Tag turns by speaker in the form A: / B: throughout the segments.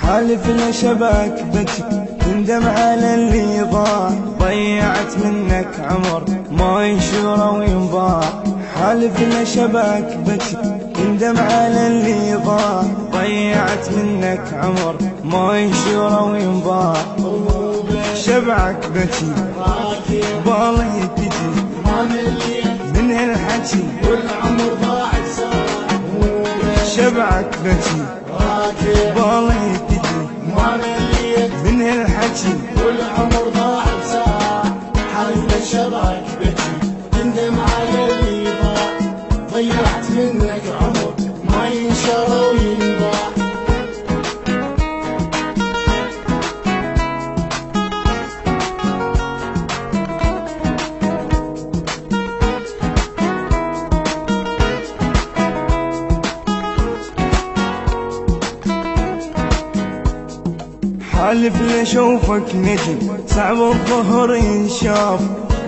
A: حالف لشبك بكي تندم على اللي ضاع، ضيعت منك عمر ما ينشر وينباع. حالف لشبك بكي تندم على اللي ضاع، ضيعت منك عمر ما ينشر وينباع. شبعك بكي بالي تجي من هالحكي
B: والعمر ضاع بساعة.
A: شبعك بكي بالي تجي
B: ما مليت
A: من هالحكي
B: والعمر ضاع بساعة. حالف لشبك بكي تندم على اللي ضاع، ضيعت منك عمر ما ينشر وينباع.
A: حالف لشوفك نجم صعب الظهر ينشاف،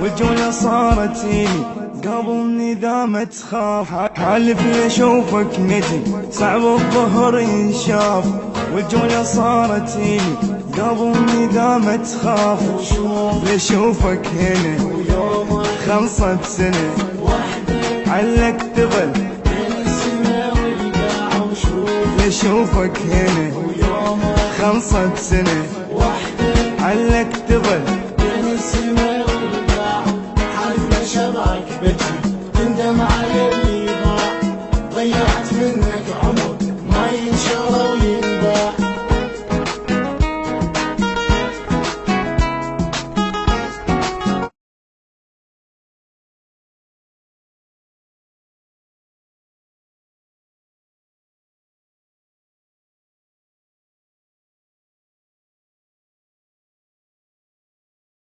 A: والجولة صارت إلي قبل ندامة تخاف. حالف لشوفك نجم صعب الظهر ينشاف، والجولة صارت إلي قبل ندامة تخاف. لشوفك هنا خلصت سنة علك تظل
B: بين السماء والقاع وشوف.
A: لشوفك هنا خلصت سنة علك تظل
B: بين السماء والقاع. حالف لشبك بكي تندم على اللي ضاع، ضيعت منك